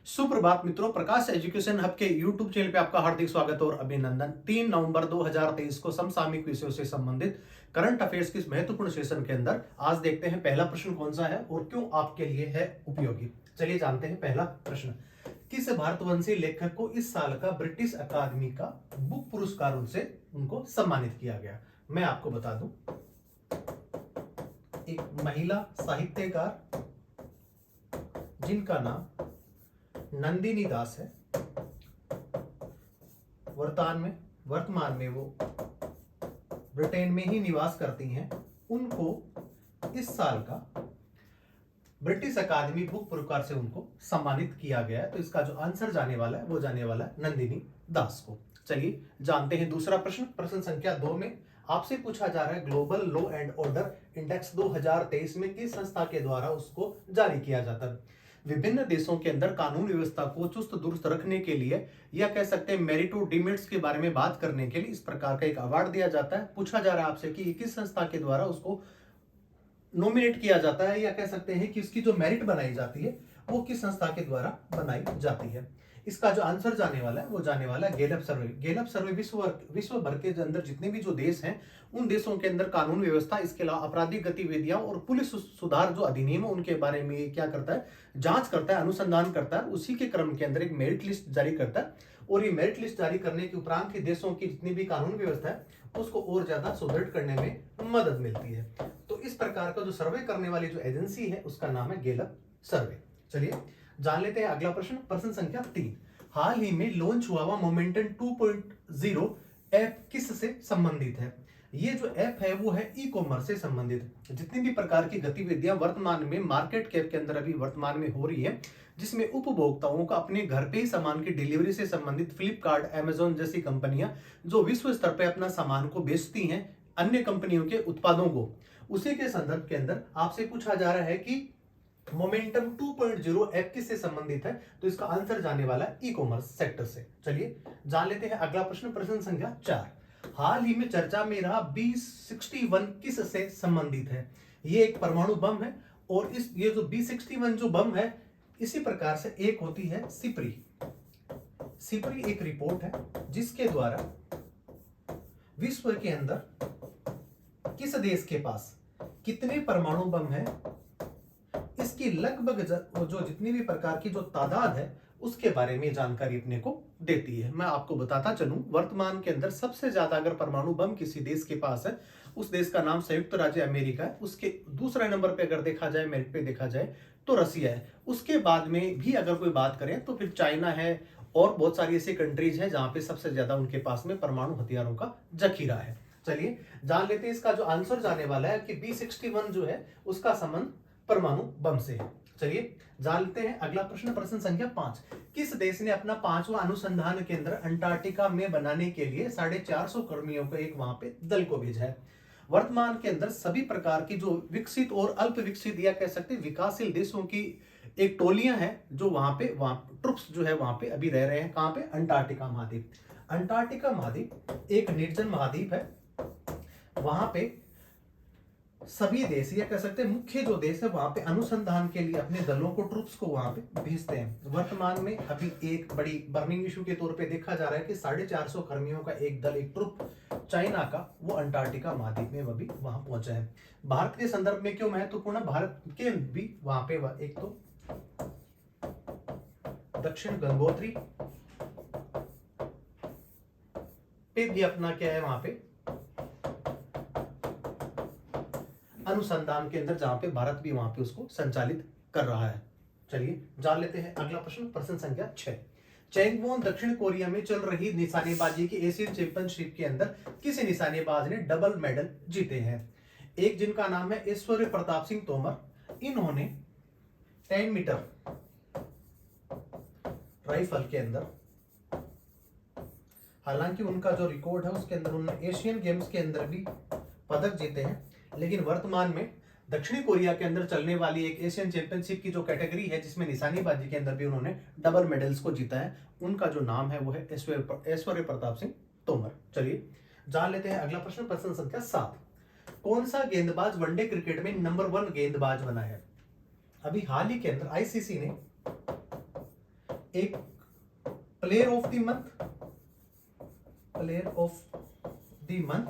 सुप्रभात मित्रों, प्रकाश education hub के YouTube चैनल पे आपका हार्दिक स्वागत और अभिनंदन। 3 नवंबर 2023 को समसामयिक विषयों से संबंधित करंट अफेयर्स के इस महत्वपूर्ण सेशन के अंदर आज देखते हैं पहला प्रश्न कौन सा है और क्यों आपके लिए है उपयोगी। चलिए जानते हैं पहला प्रश्न। किस भारतवंशी लेखक को इस साल का ब्रिटिश अकादमी का बुक पुरस्कार से उनको सम्मानित किया गया? मैं आपको बता दूं, एक महिला साहित्यकार जिनका नाम नंदिनी दास है। वर्तमान में वो ब्रिटेन में ही निवास करती हैं। उनको इस साल का ब्रिटिश अकादमी बुक पुरस्कार से उनको सम्मानित किया गया है। तो इसका जो आंसर जाने वाला है वो जाने वाला है नंदिनी दास को। चलिए जानते हैं दूसरा प्रश्न। प्रश्न संख्या 2 में आपसे पूछा जा रहा है global law and order index 2023 में किस संस्था के द्वारा उसको जारी किया जाता है? विभिन्न देशों के अंदर कानून व्यवस्था को चुस्त दुरुस्त रखने के लिए या कह सकते हैं मेरिट और डिमेरिट्स के बारे में बात करने के लिए इस प्रकार का एक अवार्ड दिया जाता है। पूछा जा रहा है आपसे कि किस संस्था के द्वारा उसको नॉमिनेट किया जाता है या कह सकते हैं कि उसकी जो मेरिट बनाई जाती है वो किस संस्था के द्वारा बनाई जाती है। इसका जो आंसर जाने वाला है वो जाने वाला है गैलप सर्वे। गैलप सर्वे विश्व भर के अंदर जितने भी जो देश हैं उन देशों के अंदर कानून व्यवस्था, इसके अलावा आपराधिक गतिविधियां और पुलिस सुधार जो अधिनियम है उनके बारे में क्या करता है, जांच करता है, अनुसंधान करता है। उसी के क्रम के अंदर एक मेरिट लिस्ट जारी करता है और ये मेरिट लिस्ट जारी करने के उपरांत ही देशों की जितनी भी कानून व्यवस्था है उसको और ज्यादा सुदृढ़ करने में मदद मिलती है। तो इस प्रकार का जो सर्वे करने वाली जो एजेंसी है उसका नाम है गैलप सर्वे। चलिए जान लेते हैं अगला प्रश्न। प्रश्न संख्या 3। हाल ही में लॉन्च हुआ मोमेंटम 2.0 ऐप किससे संबंधित है? ये जो ऐप है वो है ई कॉमर्स से संबंधित। जितनी भी प्रकार की गतिविधियां वर्तमान में मार्केट कैप के अंदर अभी वर्तमान में हो रही है, जिसमें उपभोक्ताओं का अपने घर पे ही सामान की डिलीवरी से संबंधित फ्लिपकार्ट, अमेजोन जैसी कंपनियां जो विश्व स्तर पर अपना सामान को बेचती हैं अन्य कंपनियों के उत्पादों को, उसी के संदर्भ के अंदर आपसे पूछा जा रहा है कि मोमेंटम 2.0 ऐप किससे संबंधित है? तो इसका आंसर जाने वाला है ई कॉमर्स सेक्टर से। चलिए जान लेते हैं अगला प्रश्न। प्रश्न संख्या 4। हाल ही में चर्चा में रहा B61 किससे संबंधित है? ये एक परमाणु बम है और ये जो B61 जो बम है इसी प्रकार से एक होती है सिपरी। सिपरी एक रिपोर्ट है जिसके द्वारा विश्व के अंदर किस देश के पास कितने परमाणु बम है इसकी लगभग जो जितनी भी प्रकार की जो तादाद है उसके बारे में जानकारी अपने को देती है। मैं आपको बताता चलूं, वर्तमान के अंदर सबसे ज्यादा अगर परमाणु बम किसी देश के पास है उस देश का नाम संयुक्त राज्य अमेरिका है। उसके दूसरे नंबर पे अगर देखा जाए, मेरिट पे देखा जाए तो रसिया है। उसके बाद में भी अगर कोई बात करें तो फिर चाइना है और बहुत सारी ऐसी कंट्रीज हैं जहां पे सबसे ज्यादा उनके पास में परमाणु हथियारों का जखीरा है। चलिए जान लेते हैं इसका जो आंसर जाने वाला है कि B61 जो है उसका संबंध परमाणु बम से है। चलिए जानते हैं अगला प्रश्न। प्रश्न संख्या 5। किस देश ने अपना 5वां अनुसंधान केंद्र अंटार्कटिका में बनाने के लिए 450 कर्मियों को एक वहां पे दल को भेजा है? वर्तमान के अंदर सभी प्रकार की जो विकसित और अल्प विकसित या कह सकते विकासशील देशों की एक टोलियां हैं जो वहां ट्रुप्स जो है वहां पे अभी रह रहे हैं। कहां पे? अंटार्कटिका महाद्वीप। अंटार्कटिका महाद्वीप एक निर्जन महाद्वीप है। वहां पे सभी देश या कह सकते हैं मुख्य जो देश है वहां पे अनुसंधान के लिए अपने दलों को, ट्रूप्स को वहां पे भेजते हैं। वर्तमान में अभी एक बड़ी बर्निंग इशू के तौर पे देखा जा रहा है कि 450 कर्मियों का एक दल, एक ट्रुप चाइना का, वो अंटार्कटिका महाद्वीप में अभी वहां पहुंचा है। भारत के संदर्भ में क्यों महत्वपूर्ण है? भारत के भी वहां पे एक तो दक्षिण गंगोत्री पे भी अपना क्या है वहां पे अनुसंधान के अंदर, जहां पे भारत भी वहां पे उसको संचालित कर रहा है। चलिए जान लेते हैं अगला प्रश्न। प्रश्न संख्या 6। चैंगवोन दक्षिण कोरिया में चल रही निशानेबाजी की एशियन चैंपियनशिप के अंदर किसी निशानेबाज ने डबल मेडल जीते हैं? एक जिनका नाम है ऐश्वर्य प्रताप सिंह तोमर। इन्होंने 10 मीटर राइफल के अंदर, हालांकि उनका जो रिकॉर्ड है उसके अंदर उन्होंने एशियन गेम्स के अंदर भी पदक जीते हैं, लेकिन वर्तमान में दक्षिणी कोरिया के अंदर चलने वाली एक एशियन चैंपियनशिप की जो कैटेगरी है जिसमें निशानेबाजी के अंदर भी उन्होंने डबल मेडल्स को जीता है, उनका जो नाम है वो है ऐश्वर्य प्रताप सिंह तोमर। चलिए जान लेते हैं अगला प्रश्न। प्रश्न संख्या 7। कौन सा गेंदबाज वनडे क्रिकेट में नंबर 1 गेंदबाज बना है? अभी हाल ही के अंदर आईसीसी ने एक player of the month, player of the month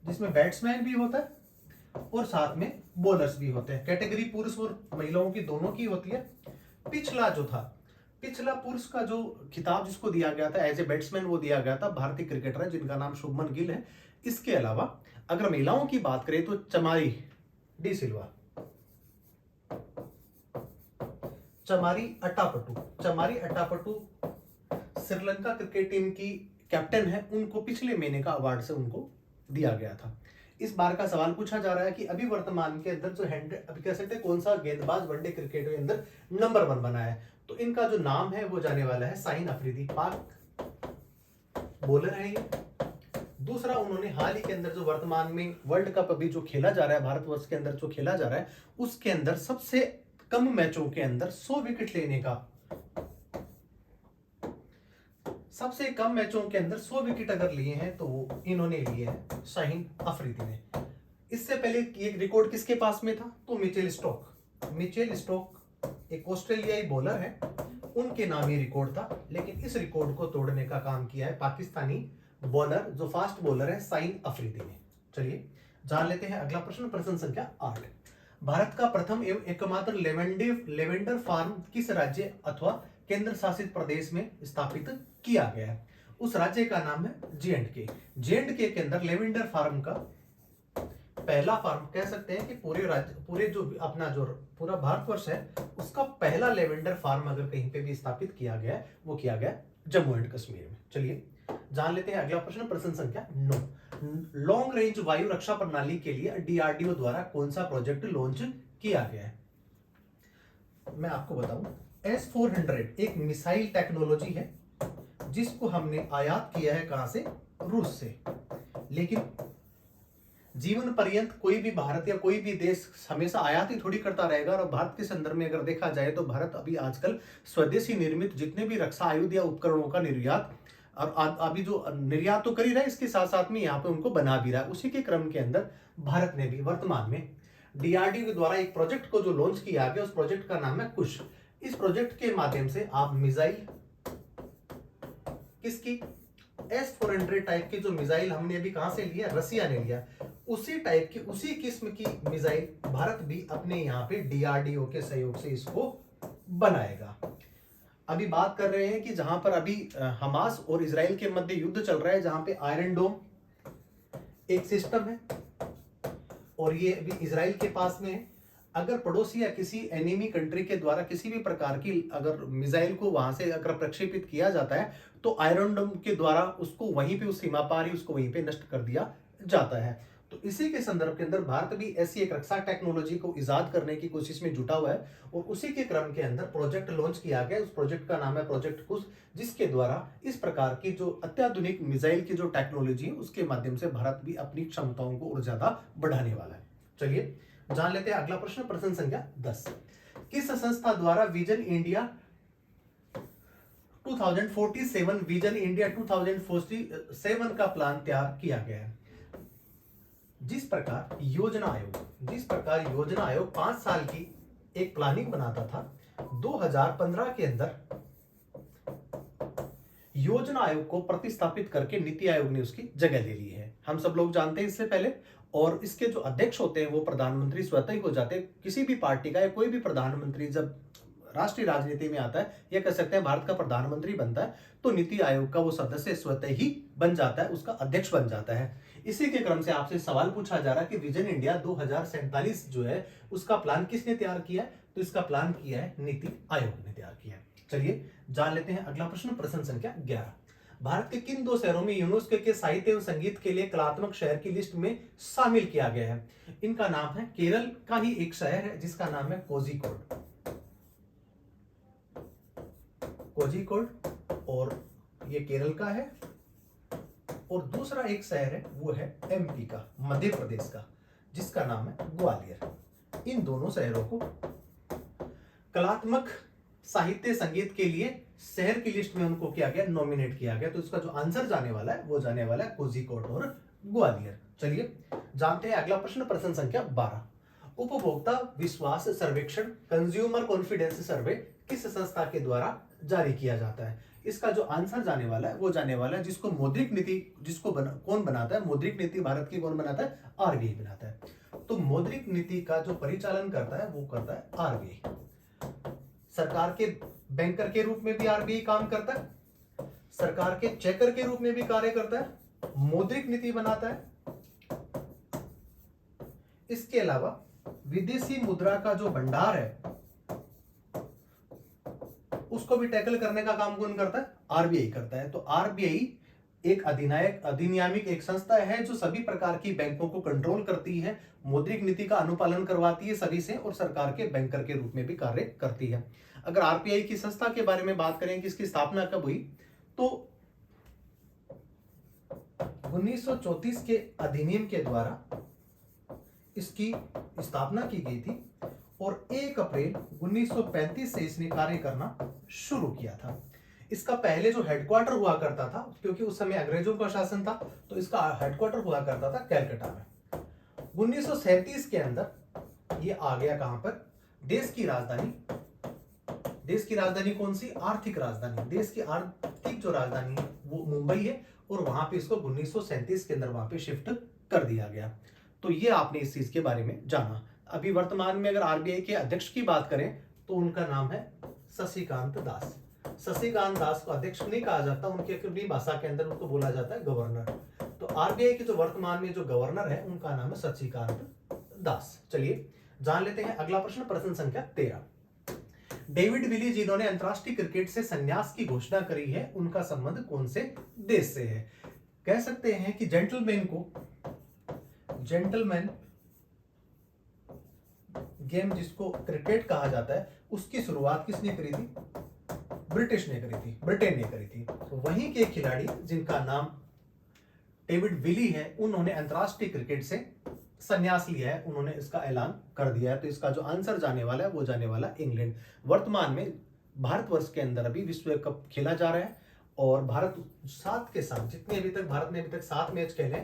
जिसमें बैट्समैन भी होता है और साथ में बॉलर्स भी होते हैं। कैटेगरी पुरुष और महिलाओं की दोनों की होती है। पिछला पुरुष का जो खिताब जिसको दिया गया था एज ए बैट्समैन, वो दिया गया था भारतीय क्रिकेटर है जिनका नाम शुभमन गिल है। इसके अलावा अगर महिलाओं की बात करें तो चमारी डी सिल्वा, चमारी अट्टापट्टू श्रीलंका क्रिकेट टीम की कैप्टन है, उनको पिछले महीने का अवार्ड से उनको दिया गया था। इस बार का सवाल पूछा जा रहा है कि अभी वर्तमान के अंदर जो अभी कह सकते हैं कौन सा गेंदबाज वनडे क्रिकेट के अंदर नंबर 1 बना है, तो इनका जो नाम है वो जाने वाला है शाहीन अफरीदी। पाक बॉलर है ये। दूसरा, उन्होंने हाल ही के अंदर जो वर्तमान में वर्ल्ड कप अभी जो खेला जा रहा है भारतवर्ष के अंदर जो खेला जा रहा है, उसके अंदर सबसे कम मैचों के अंदर 100 विकेट लेने का, सबसे कम मैचों के अंदर 100 विकेट अगर लिए हैं तो वो इन्होंने लिए हैं शाहीन अफरीदी ने। इससे पहले ये रिकॉर्ड किसके पास में था, तो मिचेल स्टोक एक ऑस्ट्रेलियाई बॉलर है, उनके नाम ये रिकॉर्ड था। लेकिन इस रिकॉर्ड को तोड़ने का काम किया है पाकिस्तानी बॉलर जो फास्ट बॉलर है शाहीन अफरीदी ने। चलिए जान लेते हैं अगला प्रश्न, प्रश्न संख्या 8। भारत का प्रथम एवं एकमात्र लेवेंडर फार्म किस राज्य अथवा केंद्र शासित प्रदेश में स्थापित किया गया है? उस राज्य का नाम है जे.एंड.के के अंदर लेवेंडर फार्म का पहला फार्म कह सकते हैं कि पूरे जो अपना जो पूरा भारतवर्ष है उसका पहला लेवेंडर फार्म अगर कहीं पे भी स्थापित किया गया है वो किया गया जम्मू एंड कश्मीर में। चलिए जान लेते हैं अगला प्रश्न, प्रश्न संख्या 9। लॉन्ग रेंज वायु रक्षा प्रणाली के लिए डीआरडीओ द्वारा कौन सा प्रोजेक्ट लॉन्च किया गया है? मैं आपको बताऊं, S-400 एक मिसाइल टेक्नोलॉजी है जिसको हमने आयात किया है कहां से, रूस से। लेकिन जीवन पर्यंत कोई भी भारत या कोई भी देश हमेशा आयात ही थोड़ी करता रहेगा। और भारत के संदर्भ में अगर देखा जाए तो भारत अभी आजकल स्वदेशी निर्मित जितने भी रक्षा आयुध या उपकरणों का निर्यात और अभी जो निर्यात तो कर ही रहा है, इसके साथ साथ में यहाँ पे उनको बना भी रहा है। उसी के क्रम के अंदर भारत ने भी वर्तमान में डीआरडीओ के द्वारा एक प्रोजेक्ट को जो लॉन्च किया गया, उस प्रोजेक्ट का नाम है कुश। इस प्रोजेक्ट के माध्यम से आप मिसाइल किसकी, S-400 टाइप की जो मिसाइल हमने अभी कहां से लिया, रसिया ने लिया, उसी टाइप की उसी किस्म की मिसाइल भारत भी अपने यहाँ पे डीआरडीओ के सहयोग से इसको बनाएगा। अभी बात कर रहे हैं कि जहां पर अभी हमास और इजराइल के मध्य युद्ध चल रहा है, जहां पे आयरन डोम एक सिस्टम है और ये अभी इजराइल के पास में है। अगर पड़ोसी या किसी एनिमी कंट्री के द्वारा किसी भी प्रकार की अगर मिसाइल को वहां से अगर प्रक्षेपित किया जाता है तो आयरन डोम के द्वारा उसको वहीं पे उस सीमा पार ही उसको वहीं पे नष्ट कर दिया जाता है। तो इसी के संदर्भ के अंदर भारत भी ऐसी एक रक्षा टेक्नोलॉजी को इजाद करने की कोशिश में जुटा हुआ है और उसी के क्रम के अंदर प्रोजेक्ट लॉन्च किया गया। उस प्रोजेक्ट का नाम है प्रोजेक्ट कुश, जिसके द्वारा इस प्रकार की जो अत्याधुनिक मिसाइल की जो टेक्नोलॉजी है उसके माध्यम से भारत भी अपनी क्षमताओं को और ज्यादा बढ़ाने वाला है। चलिए जान लेते हैं अगला प्रश्न, प्रश्न संख्या 10। किस संस्था द्वारा विजन इंडिया 2047 का प्लान तैयार किया गया है? जिस प्रकार योजना आयोग 5 साल की एक प्लानिंग बनाता था, 2015 के अंदर योजना आयोग को प्रतिस्थापित करके नीति आयोग ने उसकी जगह ले ली है। हम सब लोग जानते हैं इससे पहले, और इसके जो अध्यक्ष होते हैं वो प्रधानमंत्री स्वतः ही हो जाते हैं। किसी भी पार्टी का या कोई भी प्रधानमंत्री जब राष्ट्रीय राजनीति में आता है या कह सकते हैं भारत का प्रधानमंत्री बनता है तो नीति आयोग का वो सदस्य स्वतः ही बन जाता है, उसका अध्यक्ष बन जाता है। इसी के क्रम से आपसे सवाल पूछा जा रहा है कि विजन इंडिया 2047 जो है उसका प्लान किसने तैयार किया है? तो इसका प्लान किया है नीति आयोग ने तैयार किया है। चलिए जान लेते हैं अगला प्रश्न, प्रश्न संख्या 11। भारत के किन 2 शहरों में यूनेस्को के साहित्य एवं संगीत के लिए कलात्मक शहर की लिस्ट में शामिल किया गया है? इनका नाम है, केरल का ही एक शहर है जिसका नाम है कोझिकोड, और ये केरल का है। और दूसरा एक शहर है वो है एमपी का, मध्य प्रदेश का, जिसका नाम है ग्वालियर। इन दोनों शहरों को कलात्मक साहित्य संगीत के लिए शहर की लिस्ट में उनको किया गया, नॉमिनेट किया गया। तो इसका जो आंसर जाने वाला है वो जाने वाला है कोझिकोड और ग्वालियर। चलिए जानते हैं अगला प्रश्न, प्रश्न संख्या 12। उपभोक्ता विश्वास सर्वेक्षण कंज्यूमर कॉन्फिडेंस सर्वे किस संस्था के द्वारा जारी किया जाता है? इसका जो आंसर जाने वाला है वो जाने वाला है जिसको मौद्रिक नीति कौन बनाता है? मौद्रिक नीति भारत की कौन बनाता है? आरबीआई बनाता है। तो मौद्रिक नीति का जो परिचालन करता है वो करता है आरबीआई। सरकार के बैंकर के रूप में भी आरबीआई काम करता है, सरकार के चेकर के रूप में भी कार्य करता है, मौद्रिक नीति बनाता है। इसके अलावा विदेशी मुद्रा का जो भंडार है उसको भी टैकल करने का काम कौन करता है? आरबीआई करता है। तो आरबीआई एक अधिनियामिक एक संस्था है जो सभी प्रकार की बैंकों को कंट्रोल करती है, मौद्रिक नीति का अनुपालन करवाती है सभी से, और सरकार के बैंकर के रूप में भी कार्य करती है। अगर आरबीआई की संस्था के बारे में बात करें कि इसकी स्थापना कब हुई, तो 1934 के अधिनियम के द्वारा इसकी स्थापना की गई थी और 1 अप्रैल 1935 से इसने कार्य करना शुरू किया था। इसका पहले जो हेडक्वार्टर हुआ करता था, क्योंकि उस समय अंग्रेजों का शासन था, तो इसका हेडक्वार्टर हुआ करता था कलकत्ता में। 1937 के अंदर ये आ गया कहां पर? देश की राजधानी। देश की राजधानी कौन सी? आर्थिक राजधानी। देश की आर्थिक जो राजधानी है वो मुंबई है, और वहां पे इसको 1937 के अंदर वहां पे शिफ्ट कर दिया गया। तो ये आपने इस चीज के बारे में जाना। अभी वर्तमान में अगर आरबीआई के अध्यक्ष की बात करें तो उनका नाम है शशिकांत दास। शशिकांत दास को अध्यक्ष नहीं कहा जाता, उनकी अपनी भाषा के अंदर उनको बोला जाता है गवर्नर। तो आरबीआई के जो वर्तमान में जो गवर्नर है उनका नाम है शशिकांत दास। चलिए जान लेते हैं अगला प्रश्न, प्रश्न संख्या 13। डेविड विली जिन्होंने अंतरराष्ट्रीय क्रिकेट से संन्यास की घोषणा करी है, उनका संबंध कौन से देश से है? कह सकते हैं कि जेंटलमैन गेम जिसको क्रिकेट कहा जाता है उसकी शुरुआत किसने करी थी? ब्रिटेन ने करी थी। तो वहीं के खिलाड़ी जिनका नाम डेविड विली है, उन्होंने अंतरराष्ट्रीय क्रिकेट से संन्यास लिया है, उन्होंने इसका ऐलान कर दिया है। तो इसका जो आंसर जाने वाला है वो जाने वाला इंग्लैंड। वर्तमान में भारतवर्ष के अंदर अभी विश्व कप खेला जा रहा है और भारत 7 के साथ जितने अभी तक भारत ने अभी तक 7 मैच खेले,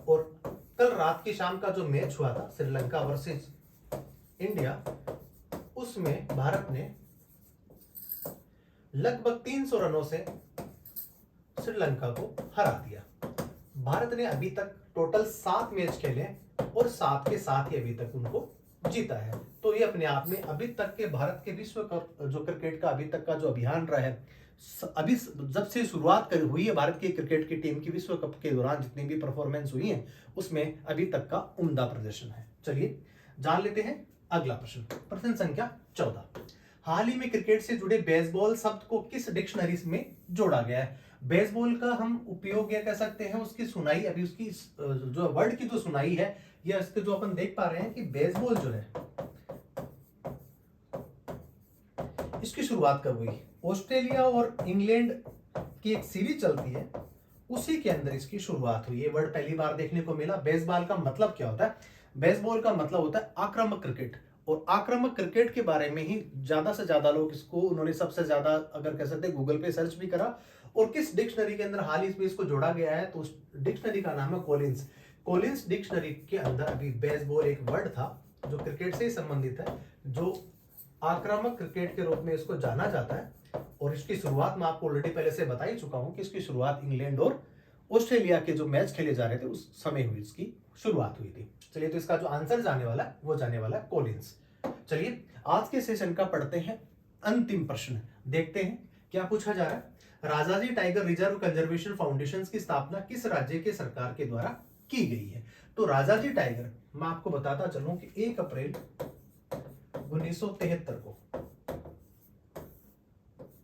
और कल रात की शाम का जो मैच हुआ था श्रीलंका वर्सेस इंडिया, उसमें भारत ने लगभग 300 रनों से श्रीलंका को हरा दिया। भारत ने अभी तक टोटल 7 मैच खेले और 7 के साथ ही अभी तक उनको जीता है। तो ये अपने आप में अभी तक के भारत के विश्व कप जो क्रिकेट का अभी तक का जो अभियान रहा है, अभी जब से शुरुआत हुई है भारत की क्रिकेट की टीम की विश्व कप के दौरान जितनी भी परफॉर्मेंस हुई है उसमें अभी तक का उम्दा प्रदर्शन है। चलिए जान लेते हैं अगला प्रश्न, प्रश्न संख्या 14। हाल ही में क्रिकेट से जुड़े बेसबॉल शब्द को किस डिक्शनरी में जोड़ा गया है? बेसबॉल का हम उपयोग यह कह सकते हैं, उसकी सुनाई अभी उसकी जो वर्ड की जो सुनाई है या इसके जो अपन देख पा रहे हैं कि बेसबॉल जो है इसकी शुरुआत कब हुई? ऑस्ट्रेलिया और इंग्लैंड की एक सीरीज चलती है, उसी के अंदर इसकी शुरुआत हुई। ये वर्ड पहली बार देखने को मिला। बेसबॉल का मतलब क्या होता है? बेसबॉल का मतलब होता है आक्रामक क्रिकेट, और आक्रामक क्रिकेट के बारे में ही ज्यादा से ज्यादा लोग इसको उन्होंने सबसे ज्यादा अगर कह सकते हैं गूगल पे सर्च भी करा। और किस डिक्शनरी के अंदर हाल ही में इसको जोड़ा गया है, तो उस डिक्शनरी का नाम है कॉलिंस डिक्शनरी के अंदर अभी बेसबॉल एक वर्ड था जो क्रिकेट से ही संबंधित है, जो आक्रामक क्रिकेट के रूप में इसको जाना जाता है। और इसकी शुरुआत मैं आपको ऑलरेडी पहले से बता ही चुका हूं कि इसकी शुरुआत इंग्लैंड और ऑस्ट्रेलिया के जो मैच खेले जा रहे थे उस समय हुई इसकी शुरुआत हुई थी। चलिए तो इसका जो आंसर जाने वाला है वो जाने वाला है कॉलिंस। चलिए आज के सेशन का पढ़ते हैं अंतिम प्रश्न, देखते हैं क्या पूछा जा रहा है। Rajaji tiger reserve conservation foundation की स्थापना किस राज्य के सरकार के द्वारा की गई है? तो राजाजी टाइगर मैं आपको बताता चलूं कि 1 अप्रैल 1973 को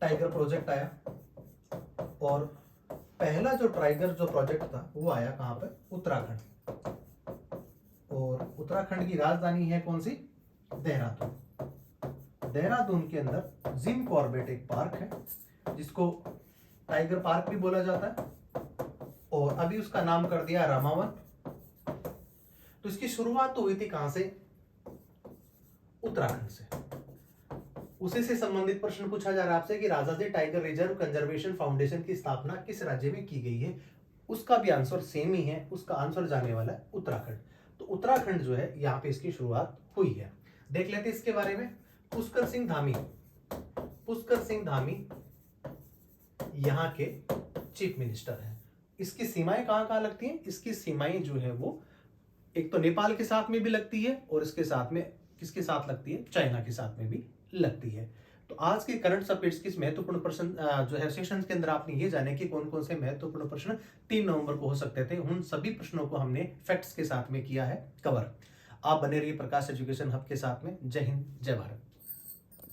टाइगर प्रोजेक्ट आया, और पहला जो टाइगर जो प्रोजेक्ट था वो आया कहां पर? उत्तराखंड। और उत्तराखंड की राजधानी है कौन सी? देहरादून। देहरादून के अंदर जिम कॉर्बेट एक पार्क है जिसको टाइगर पार्क भी बोला जाता है, और अभी उसका नाम कर दिया रामावन। तो इसकी शुरुआत तो हुई थी कहां से? उत्तराखंड से। उसी से संबंधित प्रश्न पूछा जा रहा है आपसे कि Rajaji tiger reserve conservation foundation की स्थापना किस राज्य में की गई है? उसका भी आंसर सेम ही है, उसका आंसर जाने वाला है उत्तराखंड। तो उत्तराखंड जो है यहाँ पे इसकी शुरुआत हुई है। देख लेते हैं इसके बारे में। पुष्कर सिंह धामी, पुष्कर सिंह धामी यहाँ के चीफ मिनिस्टर हैं। इसकी सीमाएं कहाँ कहाँ लगती हैं? इसकी सीमाएं जो है वो एक तो नेपाल के साथ में भी लगती है और इसके साथ में किसके साथ लगती है? चाइना के साथ में भी लगती है। तो आज के करंट अफेयर्स के महत्वपूर्ण प्रश्न जो है सेशन के अंदर आपने ये जाने कि कौन कौन से महत्वपूर्ण प्रश्न 3 नवंबर को हो सकते थे। उन सभी प्रश्नों को हमने फैक्ट्स के साथ में किया है कवर। आप बने रहिए प्रकाश एजुकेशन हब के साथ में। जय हिंद, जय भारत।